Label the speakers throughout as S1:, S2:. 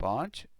S1: 5,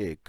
S1: 1।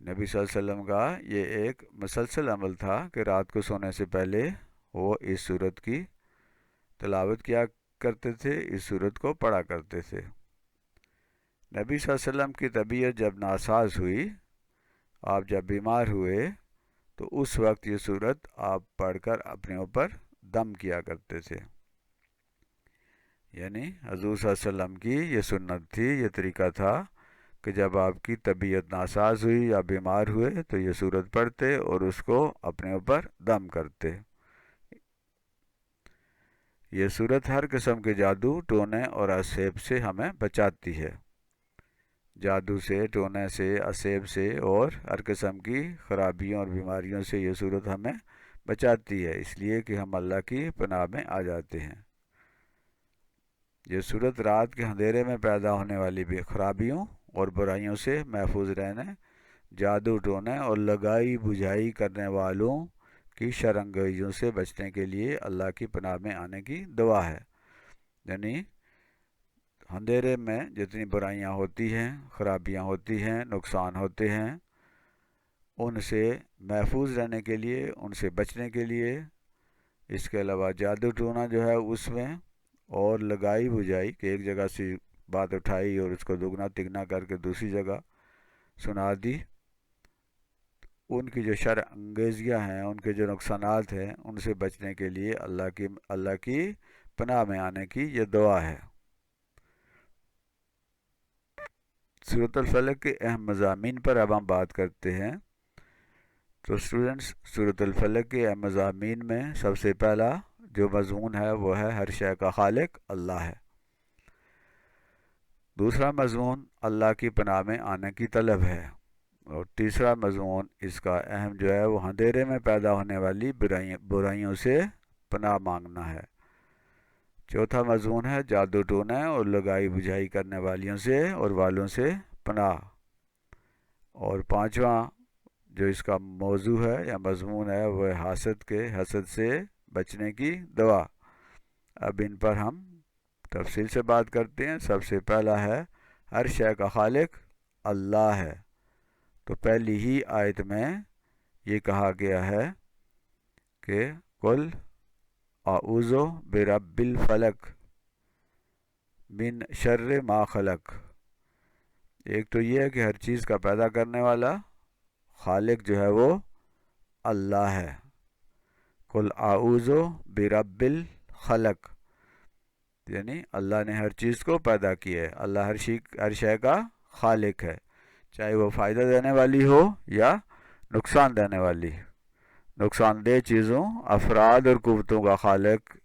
S1: نبی صلی اللہ علیہ وسلم کا یہ ایک مسلسل عمل تھا کہ رات کو سونے سے پہلے وہ اس سورت کی تلاوت کیا کرتے تھے، اس سورت کو پڑھا کرتے تھے۔ نبی صلی اللہ علیہ وسلم کی طبیعت جب ناساز ہوئی، آپ جب بیمار ہوئے، تو اس وقت یہ سورت آپ پڑھ کر اپنے اوپر دم کیا کرتے تھے۔ یعنی حضور صلی اللہ علیہ وسلم کی یہ سنت تھی، یہ طریقہ تھا کہ جب آپ کی طبیعت ناساز ہوئی یا بیمار ہوئے تو یہ سورت پڑھتے اور اس کو اپنے اوپر دم کرتے۔ یہ سورت ہر قسم کے جادو، ٹونے اور اسیب سے ہمیں بچاتی ہے۔ جادو سے، ٹونے سے، اسیب سے اور ہر قسم کی خرابیوں اور بیماریوں سے یہ سورت ہمیں بچاتی ہے، اس لیے کہ ہم اللہ کی پناہ میں آ جاتے ہیں۔ یہ سورت رات کے اندھیرے میں پیدا ہونے والی بھی خرابیوں اور برائیوں سے محفوظ رہنے، جادو ٹونے اور لگائی بجھائی کرنے والوں کی شرانگیوں سے بچنے کے لیے اللہ کی پناہ میں آنے کی دعا ہے۔ یعنی اندھیرے میں جتنی برائیاں ہوتی ہیں، خرابیاں ہوتی ہیں، نقصان ہوتے ہیں، ان سے محفوظ رہنے کے لیے، ان سے بچنے کے لیے، اس کے علاوہ جادو ٹونا جو ہے اس میں، اور لگائی بجھائی کہ ایک جگہ سے بات اٹھائی اور اس کو دگنا تگنا کر کے دوسری جگہ سنا دی، ان کی جو شر انگیزیاں ہیں، ان کے جو نقصانات ہیں، ان سے بچنے کے لیے اللہ کی پناہ میں آنے کی یہ دعا ہے۔ سورۃ الفلق کے اہم مضامین پر اب ہم بات کرتے ہیں۔ تو اسٹوڈنٹس، سورۃ الفلق کے اہم مضامین میں سب سے پہلا جو مضمون ہے وہ ہے ہر شے کا خالق اللہ ہے۔ دوسرا مضمون اللہ کی پناہ میں آنے کی طلب ہے، اور تیسرا مضمون اس کا اہم جو ہے وہ اندھیرے میں پیدا ہونے والی برائیوں سے پناہ مانگنا ہے۔ چوتھا مضمون ہے جادو ٹونے اور لگائی بجھائی کرنے والیوں سے اور والوں سے پناہ۔ اور پانچواں جو اس کا موضوع ہے یا مضمون ہے وہ حسد سے بچنے کی دعا۔ اب ان پر ہم تفصیل سے بات کرتے ہیں۔ سب سے پہلا ہے ہر شے کا خالق اللہ ہے۔ تو پہلی ہی آیت میں یہ کہا گیا ہے کہ قل اعوذ برب الفلق من شر ما خلق۔ ایک تو یہ ہے کہ ہر چیز کا پیدا کرنے والا خالق جو ہے وہ اللہ ہے۔ قل اعوذ برب الخلق، یعنی اللہ نے ہر چیز کو پیدا کیا ہے، اللہ ہر شے کا خالق ہے، چاہے وہ فائدہ دینے والی ہو یا نقصان دینے والی۔ نقصان دہ چیزوں، افراد اور قوتوں کا خالق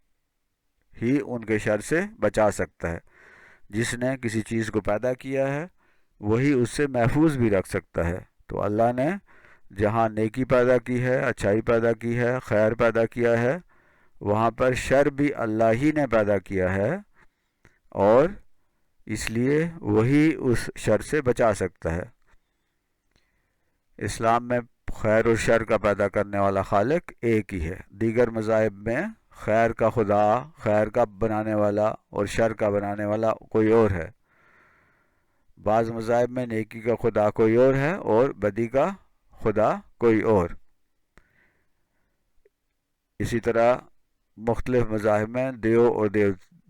S1: ہی ان کے شر سے بچا سکتا ہے۔ جس نے کسی چیز کو پیدا کیا ہے وہی اس سے محفوظ بھی رکھ سکتا ہے۔ تو اللہ نے جہاں نیکی پیدا کی ہے، اچھائی پیدا کی ہے، خیر پیدا کیا ہے، وہاں پر شر بھی اللہ ہی نے پیدا کیا ہے، اور اس لیے وہی اس شر سے بچا سکتا ہے۔ اسلام میں خیر اور شر کا پیدا کرنے والا خالق ایک ہی ہے۔ دیگر مذاہب میں خیر کا خدا، خیر کا بنانے والا اور شر کا بنانے والا کوئی اور ہے۔ بعض مذاہب میں نیکی کا خدا کوئی اور ہے اور بدی کا خدا کوئی اور۔ اسی طرح مختلف مذاہب میں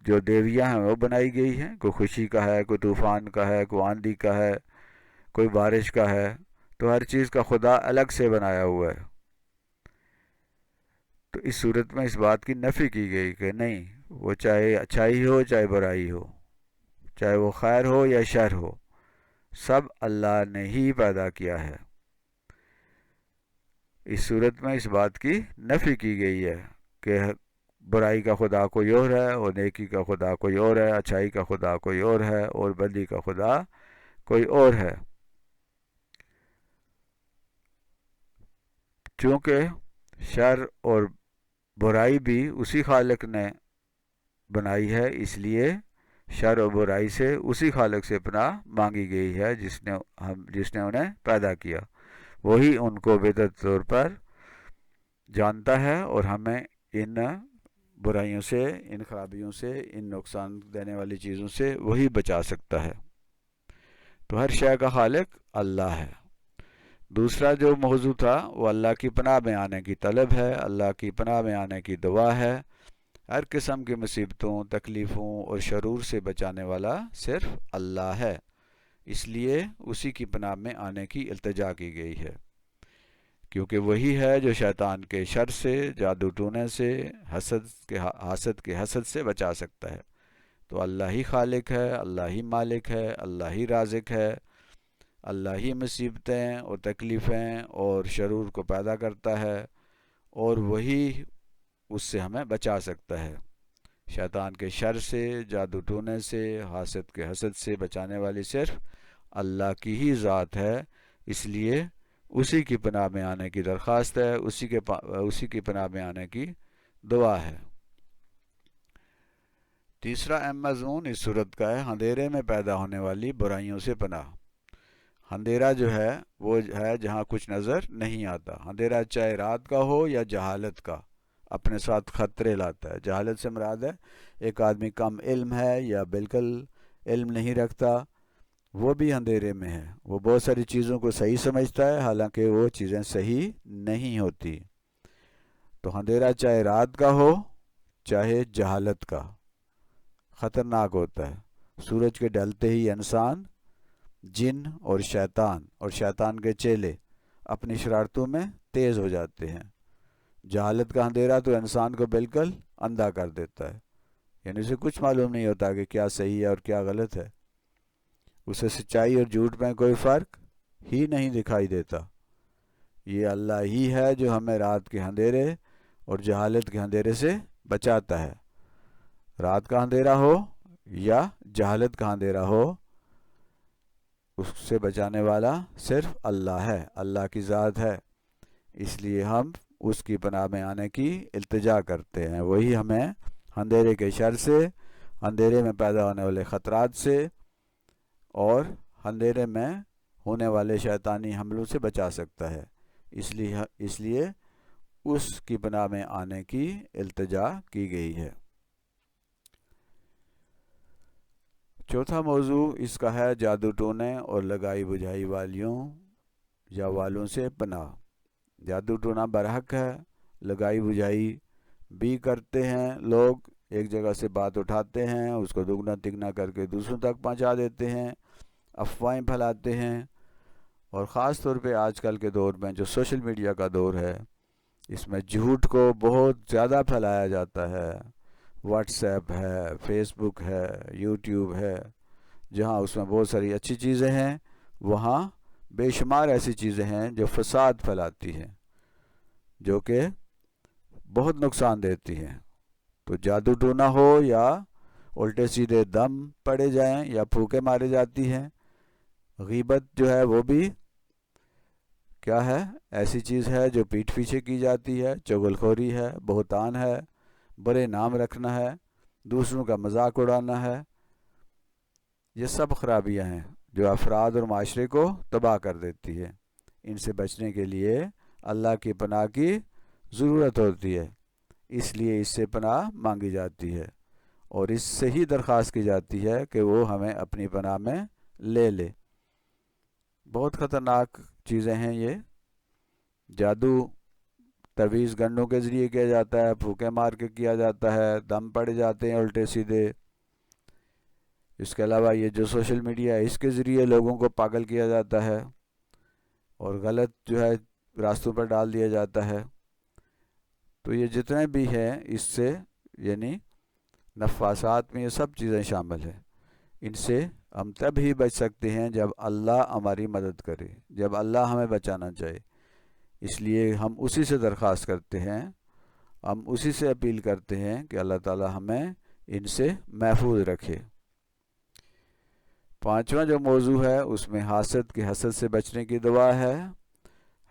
S1: جو دیویاں ہیں وہ بنائی گئی ہیں، کوئی خوشی کا ہے، کوئی طوفان کا ہے، کوئی آندھی کا ہے، کوئی بارش کا ہے۔ تو ہر چیز کا خدا الگ سے بنایا ہوا ہے۔ تو اس صورت میں اس بات کی نفی کی گئی کہ نہیں، وہ چاہے اچھائی ہو چاہے برائی ہو، چاہے وہ خیر ہو یا شر ہو، سب اللہ نے ہی پیدا کیا ہے۔ اس صورت میں اس بات کی نفی کی گئی ہے کہ برائی کا خدا کوئی اور ہے اور نیکی کا خدا کوئی اور ہے، اچھائی کا خدا کوئی اور ہے اور بدی کا خدا کوئی اور ہے۔ چونکہ شر اور برائی بھی اسی خالق نے بنائی ہے، اس لیے شر و برائی سے اسی خالق سے پناہ مانگی گئی ہے جس نے انہیں پیدا کیا۔ وہی ان کو بہتر طور پر جانتا ہے اور ہمیں ان برائیوں سے، ان خرابیوں سے، ان نقصان دینے والی چیزوں سے وہی بچا سکتا ہے۔ تو ہر شے کا خالق اللہ ہے۔ دوسرا جو موضوع تھا وہ اللہ کی پناہ میں آنے کی طلب ہے، اللہ کی پناہ میں آنے کی دعا ہے۔ ہر قسم کی مصیبتوں، تکلیفوں اور شرور سے بچانے والا صرف اللہ ہے، اس لیے اسی کی پناہ میں آنے کی التجا کی گئی ہے، کیونکہ وہی ہے جو شیطان کے شر سے، جادو ٹونے سے، حسد کے حسد سے بچا سکتا ہے۔ تو اللہ ہی خالق ہے، اللہ ہی مالک ہے، اللہ ہی رازق ہے، اللہ ہی مصیبتیں اور تکلیفیں اور شرور کو پیدا کرتا ہے، اور وہی اس سے ہمیں بچا سکتا ہے۔ شیطان کے شر سے، جادو ٹونے سے، حاسد کے حسد سے بچانے والی صرف اللہ کی ہی ذات ہے، اس لیے اسی کی پناہ میں آنے کی درخواست ہے، اسی کی پناہ میں آنے کی دعا ہے۔ تیسرا اہم مضمون اس صورت کا ہے اندھیرے میں پیدا ہونے والی برائیوں سے پناہ۔ اندھیرا جو ہے وہ ہے جہاں کچھ نظر نہیں آتا۔ اندھیرا چاہے رات کا ہو یا جہالت کا، اپنے ساتھ خطرے لاتا ہے۔ جہالت سے مراد ہے ایک آدمی کم علم ہے یا بالکل علم نہیں رکھتا، وہ بھی اندھیرے میں ہے، وہ بہت ساری چیزوں کو صحیح سمجھتا ہے حالانکہ وہ چیزیں صحیح نہیں ہوتی۔ تو اندھیرا چاہے رات کا ہو چاہے جہالت کا، خطرناک ہوتا ہے۔ سورج کے ڈھلتے ہی انسان، جن اور شیطان کے چیلے اپنی شرارتوں میں تیز ہو جاتے ہیں۔ جہالت کا اندھیرا تو انسان کو بالکل اندھا کر دیتا ہے، یعنی اسے کچھ معلوم نہیں ہوتا کہ کیا صحیح ہے اور کیا غلط ہے، اسے سچائی اور جھوٹ میں کوئی فرق ہی نہیں دکھائی دیتا۔ یہ اللہ ہی ہے جو ہمیں رات کے اندھیرے اور جہالت کے اندھیرے سے بچاتا ہے۔ رات کا اندھیرا ہو یا جہالت کا اندھیرا ہو، اس سے بچانے والا صرف اللہ ہے، اللہ کی ذات ہے، اس لیے ہم اس کی پناہ میں آنے کی التجا کرتے ہیں۔ وہی ہمیں اندھیرے کے شر سے، اندھیرے میں پیدا ہونے والے خطرات سے اور اندھیرے میں ہونے والے شیطانی حملوں سے بچا سکتا ہے، اس لیے اس کی پناہ میں آنے کی التجا کی گئی ہے۔ چوتھا موضوع اس کا ہے جادو ٹونے اور لگائی بجھائی والیوں یا والوں سے پناہ۔ جادو ٹونا برحق ہے، لگائی بجھائی بھی کرتے ہیں لوگ، ایک جگہ سے بات اٹھاتے ہیں، اس کو دگنا تگنا کر کے دوسروں تک پہنچا دیتے ہیں، افواہیں پھیلاتے ہیں، اور خاص طور پہ آج کل کے دور میں جو سوشل میڈیا کا دور ہے، اس میں جھوٹ کو بہت زیادہ پھیلایا جاتا ہے۔ واٹس ایپ ہے، فیس بک ہے، یوٹیوب ہے، جہاں اس میں بہت ساری اچھی چیزیں ہیں، وہاں بے شمار ایسی چیزیں ہیں جو فساد پھیلاتی ہیں، جو کہ بہت نقصان دیتی ہیں۔ تو جادو ٹونا ہو یا الٹے سیدھے دم پڑے جائیں یا پھوکے مارے جاتی ہیں، غیبت جو ہے وہ بھی کیا ہے، ایسی چیز ہے جو پیٹھ پیچھے کی جاتی ہے، چغل خوری ہے، بہتان ہے، برے نام رکھنا ہے، دوسروں کا مذاق اڑانا ہے، یہ سب خرابیاں ہیں جو افراد اور معاشرے کو تباہ کر دیتی ہے۔ ان سے بچنے کے لیے اللہ کی پناہ کی ضرورت ہوتی ہے، اس لیے اس سے پناہ مانگی جاتی ہے اور اس سے ہی درخواست کی جاتی ہے کہ وہ ہمیں اپنی پناہ میں لے لے۔ بہت خطرناک چیزیں ہیں یہ۔ جادو تعویذ گنوں کے ذریعے کیا جاتا ہے، پھوکے مار کے کیا جاتا ہے، دم پڑے جاتے ہیں الٹے سیدھے۔ اس کے علاوہ یہ جو سوشل میڈیا ہے، اس کے ذریعے لوگوں کو پاگل کیا جاتا ہے اور غلط جو ہے راستوں پر ڈال دیا جاتا ہے۔ تو یہ جتنے بھی ہیں اس سے یعنی نفاسات میں یہ سب چیزیں شامل ہیں۔ ان سے ہم تب ہی بچ سکتے ہیں جب اللہ ہماری مدد کرے، جب اللہ ہمیں بچانا چاہے۔ اس لیے ہم اسی سے درخواست کرتے ہیں، ہم اسی سے اپیل کرتے ہیں کہ اللہ تعالی ہمیں ان سے محفوظ رکھے۔ پانچواں جو موضوع ہے اس میں حاسد کے حسد سے بچنے کی دعا ہے۔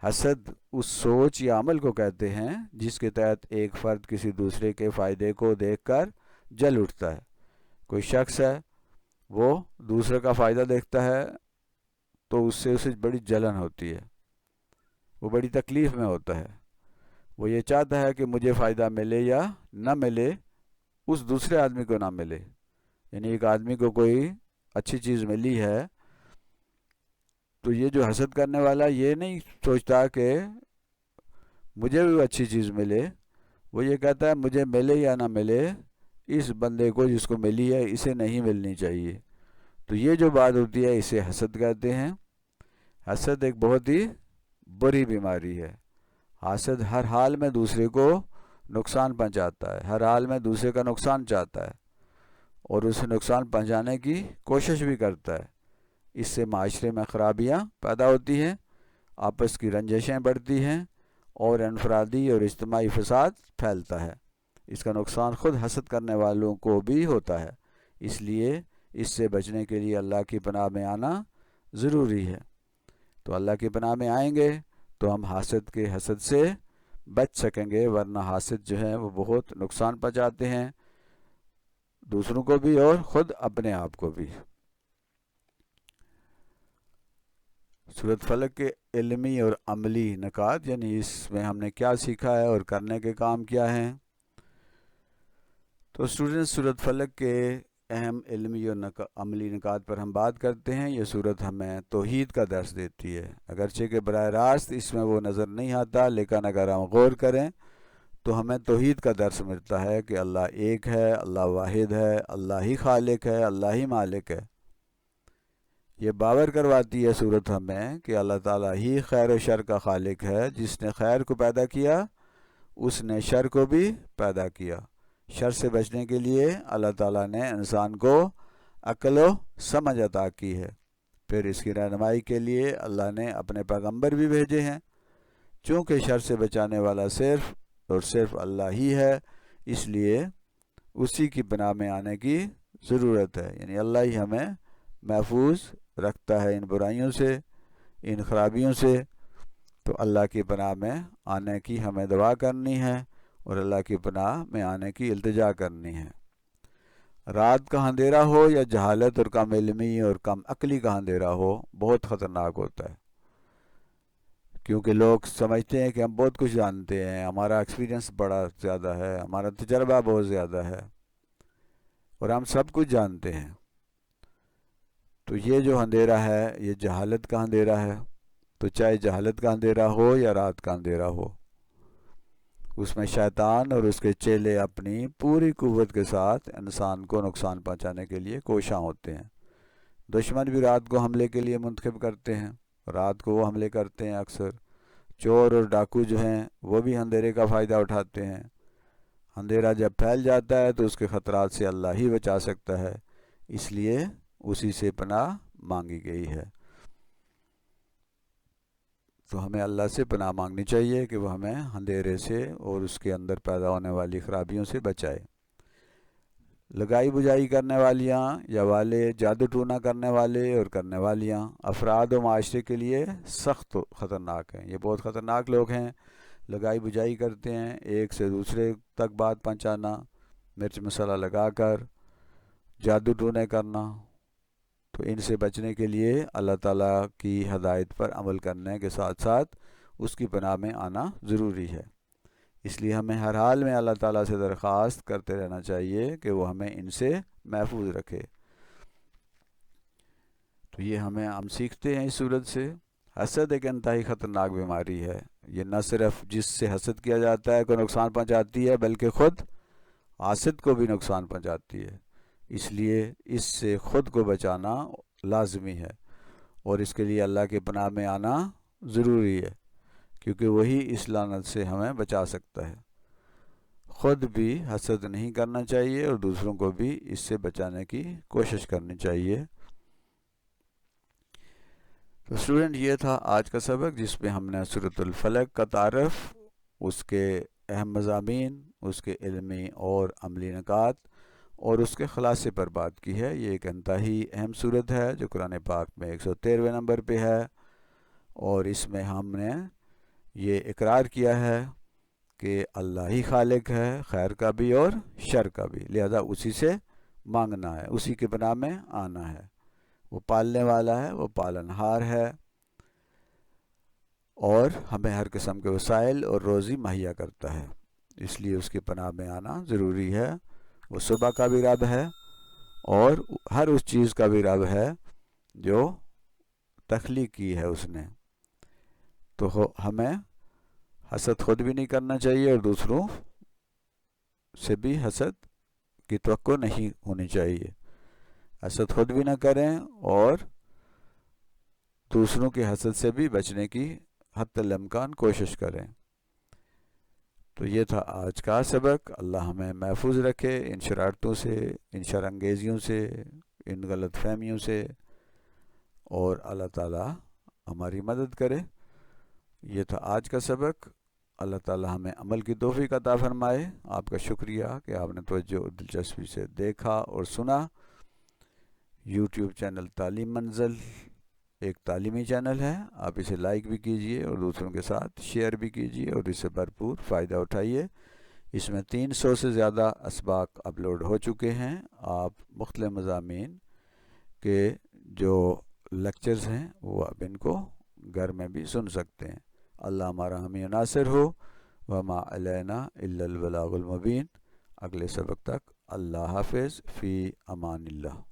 S1: حسد اس سوچ یا عمل کو کہتے ہیں جس کے تحت ایک فرد کسی دوسرے کے فائدے کو دیکھ کر جل اٹھتا ہے۔ کوئی شخص ہے، وہ دوسرے کا فائدہ دیکھتا ہے تو اسے بڑی جلن ہوتی ہے، وہ بڑی تکلیف میں ہوتا ہے، وہ یہ چاہتا ہے کہ مجھے فائدہ ملے یا نہ ملے، اس دوسرے آدمی کو نہ ملے۔ یعنی ایک آدمی کو کوئی اچھی چیز ملی ہے تو یہ جو حسد کرنے والا یہ نہیں سوچتا کہ مجھے بھی اچھی چیز ملے، وہ یہ کہتا ہے مجھے ملے یا نہ ملے، اس بندے کو جس کو ملی ہے اسے نہیں ملنی چاہیے. تو یہ جو بات ہوتی ہے اسے حسد کہتے ہیں. حسد ایک بہت ہی بری بیماری ہے. حاسد ہر حال میں دوسرے کو نقصان پہنچاتا ہے، ہر حال میں دوسرے کا نقصان چاہتا ہے اور اسے نقصان پہنچانے کی کوشش بھی کرتا ہے. اس سے معاشرے میں خرابیاں پیدا ہوتی ہیں، آپس کی رنجشیں بڑھتی ہیں اور انفرادی اور اجتماعی فساد پھیلتا ہے. اس کا نقصان خود حسد کرنے والوں کو بھی ہوتا ہے. اس لیے اس سے بچنے کے لیے اللہ کی پناہ میں آنا ضروری ہے. تو اللہ کی پناہ میں آئیں گے تو ہم حاسد کے حسد سے بچ سکیں گے، ورنہ حاسد جو ہے وہ بہت نقصان پہنچاتے ہیں دوسروں کو بھی اور خود اپنے آپ کو بھی. سورۃ فلق کے علمی اور عملی نکات، یعنی اس میں ہم نے کیا سیکھا ہے اور کرنے کے کام کیا ہیں. تو اسٹوڈنٹ سورۃ فلق کے اہم علمی اور عملی نکات پر ہم بات کرتے ہیں. یہ سورت ہمیں توحید کا درس دیتی ہے، اگرچہ کہ براہ راست اس میں وہ نظر نہیں آتا، لیکن اگر ہم غور کریں تو ہمیں توحید کا درس ملتا ہے کہ اللہ ایک ہے، اللہ واحد ہے، اللہ ہی خالق ہے، اللہ ہی مالک ہے. یہ باور کرواتی ہے سورت ہمیں کہ اللہ تعالیٰ ہی خیر و شر کا خالق ہے. جس نے خیر کو پیدا کیا اس نے شر کو بھی پیدا کیا. شر سے بچنے کے لیے اللہ تعالیٰ نے انسان کو عقل و سمجھ عطا کی ہے. پھر اس کی رہنمائی کے لیے اللہ نے اپنے پیغمبر بھی بھیجے ہیں. چونکہ شر سے بچانے والا صرف اور صرف اللہ ہی ہے، اس لیے اسی کی پناہ میں آنے کی ضرورت ہے. یعنی اللہ ہی ہمیں محفوظ رکھتا ہے ان برائیوں سے، ان خرابیوں سے. تو اللہ کی پناہ میں آنے کی ہمیں دعا کرنی ہے اور اللہ کی پناہ میں آنے کی التجا کرنی ہے. رات کا اندھیرا ہو یا جہالت اور کم علمی اور کم عقلی کا اندھیرا ہو، بہت خطرناک ہوتا ہے. کیونکہ لوگ سمجھتے ہیں کہ ہم بہت کچھ جانتے ہیں، ہمارا ایکسپیرینس بڑا زیادہ ہے، ہمارا تجربہ بہت زیادہ ہے اور ہم سب کچھ جانتے ہیں. تو یہ جو اندھیرا ہے یہ جہالت کا اندھیرا ہے. تو چاہے جہالت کا اندھیرا ہو یا رات کا اندھیرا ہو، اس میں شیطان اور اس کے چیلے اپنی پوری قوت کے ساتھ انسان کو نقصان پہنچانے کے لیے کوشاں ہوتے ہیں. دشمن بھی رات کو حملے کے لیے منتخب کرتے ہیں، رات کو وہ حملے کرتے ہیں اکثر. چور اور ڈاکو جو ہیں وہ بھی اندھیرے کا فائدہ اٹھاتے ہیں. اندھیرا جب پھیل جاتا ہے تو اس کے خطرات سے اللہ ہی بچا سکتا ہے، اس لیے اسی سے پناہ مانگی گئی ہے. تو ہمیں اللہ سے پناہ مانگنی چاہیے کہ وہ ہمیں اندھیرے سے اور اس کے اندر پیدا ہونے والی خرابیوں سے بچائے. لگائی بجائی کرنے والیاں یا والے، جادو ٹونا کرنے والے اور کرنے والیاں افراد و معاشرے کے لیے سخت خطرناک ہیں. یہ بہت خطرناک لوگ ہیں. لگائی بجائی کرتے ہیں، ایک سے دوسرے تک بات پہنچانا، مرچ مسالہ لگا کر جادو ٹونے کرنا. تو ان سے بچنے کے لیے اللہ تعالیٰ کی ہدایت پر عمل کرنے کے ساتھ ساتھ اس کی پناہ میں آنا ضروری ہے. اس لیے ہمیں ہر حال میں اللہ تعالیٰ سے درخواست کرتے رہنا چاہیے کہ وہ ہمیں ان سے محفوظ رکھے. تو یہ ہم سیکھتے ہیں اس صورت سے. حسد ایک انتہائی خطرناک بیماری ہے. یہ نہ صرف جس سے حسد کیا جاتا ہے کو نقصان پہنچاتی ہے، بلکہ خود حاسد کو بھی نقصان پہنچاتی ہے. اس لیے اس سے خود کو بچانا لازمی ہے اور اس کے لیے اللہ کے پناہ میں آنا ضروری ہے، کیونکہ وہی اس لعنت سے ہمیں بچا سکتا ہے. خود بھی حسد نہیں کرنا چاہیے اور دوسروں کو بھی اس سے بچانے کی کوشش کرنی چاہیے. تو اسٹوڈنٹ یہ تھا آج کا سبق جس میں ہم نے سورۃ الفلق کا تعارف، اس کے اہم مضامین، اس کے علمی اور عملی نکات اور اس کے خلاصے پر بات کی ہے. یہ ایک انتہائی اہم سورت ہے جو قرآن پاک میں 113ویں نمبر پہ ہے اور اس میں ہم نے یہ اقرار کیا ہے کہ اللہ ہی خالق ہے، خیر کا بھی اور شر کا بھی، لہذا اسی سے مانگنا ہے، اسی کے پناہ میں آنا ہے. وہ پالنے والا ہے، وہ پالنہار ہے اور ہمیں ہر قسم کے وسائل اور روزی مہیا کرتا ہے، اس لیے اس کی پناہ میں آنا ضروری ہے. وہ صبح کا بھی رب ہے اور ہر اس چیز کا بھی رب ہے جو تخلیق کی ہے اس نے، تو ہمیں حسد خود بھی نہیں کرنا چاہیے اور دوسروں سے بھی حسد کی توقع نہیں ہونی چاہیے. حسد خود بھی نہ کریں اور دوسروں کے حسد سے بھی بچنے کی حتی الامکان کوشش کریں. تو یہ تھا آج کا سبق. اللہ ہمیں محفوظ رکھے ان شرارتوں سے، ان شرانگیزیوں سے، ان غلط فہمیوں سے، اور اللہ تعالی ہماری مدد کرے. یہ تھا آج کا سبق. اللہ تعالی ہمیں عمل کی توفیق عطا فرمائے. آپ کا شکریہ کہ آپ نے توجہ اور دلچسپی سے دیکھا اور سنا. یوٹیوب چینل تعلیم منزل ایک تعلیمی چینل ہے. آپ اسے لائک بھی کیجئے اور دوسروں کے ساتھ شیئر بھی کیجئے اور اس سے بھرپور فائدہ اٹھائیے. اس میں 300 سے زیادہ اسباق اپلوڈ ہو چکے ہیں. آپ مختلف مضامین کے جو لیکچرز ہیں وہ آپ ان کو گھر میں بھی سن سکتے ہیں. اللہ ہمارا حامی و ناصر ہو. وما علینا الا البلاغ المبین. اگلے سبق تک اللہ حافظ. فی امان اللہ.